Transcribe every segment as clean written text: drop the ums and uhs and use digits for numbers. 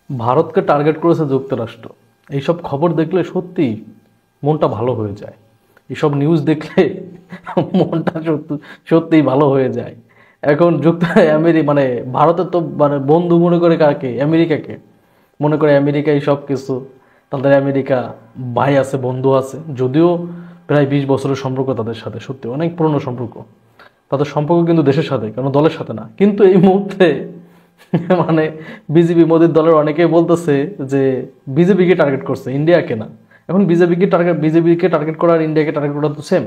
ভারতকে টার্গেট করেছে যুক্তরাষ্ট্র। এইসব খবর দেখলে সত্যি মনটা ভালো হয়ে যায়। এসব নিউজ দেখলে মনটা সত্যি সত্যিই ভালো হয়ে যায়। এখন মানে ভারতের তো মানে বন্ধু মনে করে কাকে? আমেরিকাকে মনে করে। আমেরিকাই সব কিছু। তাদের আমেরিকা ভাই আছে, বন্ধু আছে, যদিও প্রায় 20 বছরের সম্পর্ক তাদের সাথে, সত্যি অনেক পুরনো সম্পর্ক। তাদের সম্পর্ক কিন্তু দেশের সাথে, কোনো দলের সাথে না। কিন্তু এই মুহূর্তে মানে বিজেপি মোদীর দলের অনেকেই বলতেছে যে বিজেপিকে টার্গেট করছে, ইন্ডিয়াকে না। এখন বিজেপিকে টার্গেট করা আর ইন্ডিয়াকে টার্গেট করা তো সেম।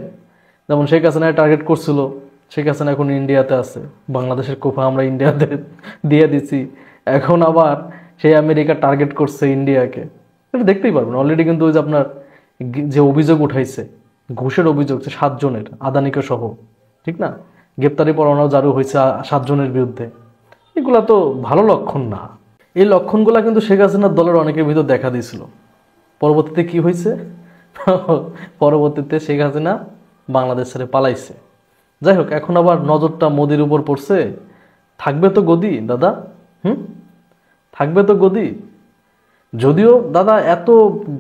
যেমন শেখ হাসিনা টার্গেট করছিল, শেখ হাসিনা এখন ইন্ডিয়াতে আছে, বাংলাদেশের কোফা আমরা ইন্ডিয়াতে দিয়ে দিছি। এখন আবার সেই আমেরিকা টার্গেট করছে ইন্ডিয়াকে। এটা দেখতেই পারবেন অলরেডি। কিন্তু ওই যে আপনার যে অভিযোগ উঠাইছে, ঘুষের অভিযোগ, যে 7 জনের, আদানিকে সহ, ঠিক না, গ্রেপ্তারি পরোয়ানাও জারি হয়েছে 7 জনের বিরুদ্ধে। এগুলা তো ভালো লক্ষণ না। এই লক্ষণগুলা কিন্তু শেখ হাসিনার দলের অনেকের ভিতর দেখা দিয়েছিল। পরবর্তীতে কি হয়েছে? পরবর্তীতে শেখ হাসিনা বাংলাদেশ ছেড়ে পালাইছে। যাই হোক, এখন আবার নজরটা মোদির উপর পড়ছে। থাকবে তো গদি দাদা, থাকবে তো গদি। যদিও দাদা এত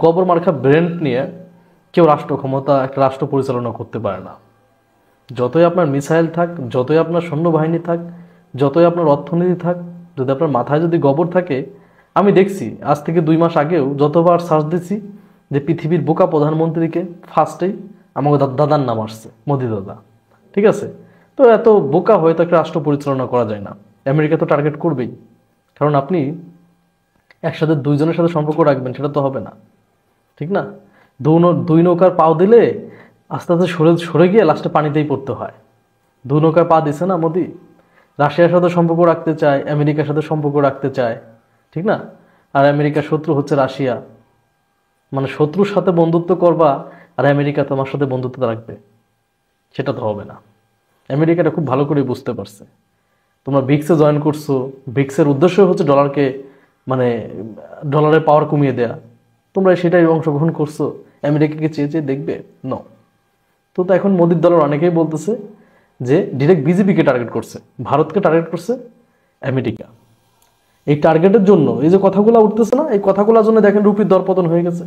গবর মার্কা ব্রেন্ড নিয়ে কেউ রাষ্ট্র ক্ষমতা, একটা রাষ্ট্র পরিচালনা করতে পারে না। যতই আপনার মিসাইল থাক, যতই আপনার সৈন্যবাহিনী থাক, যতই আপনার অর্থনীতি থাক, যদি আপনার মাথায় যদি গোবর থাকে। আমি দেখছি আজ থেকে 2 মাস আগেও যতবার সার্চ দিছি যে পৃথিবীর বোকা প্রধানমন্ত্রীকে, ফার্স্টেই আমাকে দাদার নাম আসছে, মোদি দাদা। ঠিক আছে, তো এত বোকা হয়ে তো একটা রাষ্ট্র পরিচালনা করা যায় না। আমেরিকা তো টার্গেট করবেই, কারণ আপনি একসাথে 2 জনের সাথে সম্পর্ক রাখবেন, সেটা তো হবে না, ঠিক না? দুই নৌকার পাও দিলে আস্তে আস্তে সরে সরে গিয়ে লাস্টে পানিতেই পড়তে হয়। 2 নৌকায় পা দিছে না মোদি। রাশিয়ার সাথে সম্পর্ক রাখতে চায়, আমেরিকার সাথে সম্পর্ক রাখতে চায়, ঠিক না? আর আমেরিকার শত্রু হচ্ছে রাশিয়া। মানে শত্রুর সাথে বন্ধুত্ব করবা আর আমেরিকা তোমার সাথে বন্ধুত্ব রাখবে, সেটা তো হবে না। আমেরিকাটা খুব ভালো করে বুঝতে পারছে। তোমরা ব্রিক্সে জয়েন করছো, ব্রিক্সের উদ্দেশ্য হচ্ছে ডলারকে, মানে ডলারের পাওয়ার কমিয়ে দেয়া। তোমরা সেটাই অংশগ্রহণ করছো, আমেরিকাকে চেয়ে চেয়ে দেখবে? ন। তো এখন মোদির দলের অনেকেই বলতেছে যে ডিরেক্ট বিজেপিকে টার্গেট করছে, ভারতকে টার্গেট করছে আমেরিকা। এই টার্গেটের জন্য এই যে কথাগুলো উঠতেছে না, এই কথাগুলোর জন্য দেখেন রুপির দরপতন হয়ে গেছে।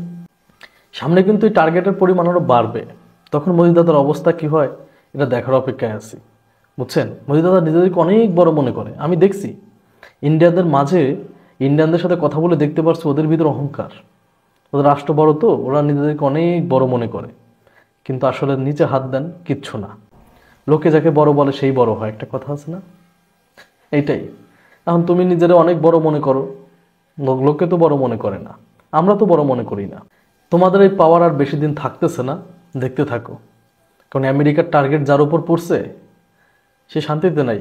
সামনে কিন্তু এই টার্গেটের পরিমাণ আরো বাড়বে। তখন মোদি দাদার অবস্থা কি হয় এটা দেখার অপেক্ষায় আছি, বুঝছেন? মোদি দাদা নিজেদেরকে অনেক বড় মনে করে। আমি দেখছি ইন্ডিয়ানদের মাঝে, ইন্ডিয়ানদের সাথে কথা বলে দেখতে পারছি ওদের ভিতরে অহংকার। ওদের রাষ্ট্র বড়, তো ওরা নিজেদেরকে অনেক বড় মনে করে, কিন্তু আসলে নিচে হাত দেন কিচ্ছু না। লোকে যাকে বড় বলে সেই বড় হয়, একটা কথা আছে না? এইটাই। এখন তুমি নিজেরা অনেক বড় মনে করো, লোকে তো বড় মনে করে না, আমরা তো বড় মনে করি না। তোমাদের এই পাওয়ার আর বেশি দিন থাকতেছে না, দেখতে থাকো। কারণ আমেরিকার টার্গেট যার উপর পড়ছে সে শান্তিতে নাই।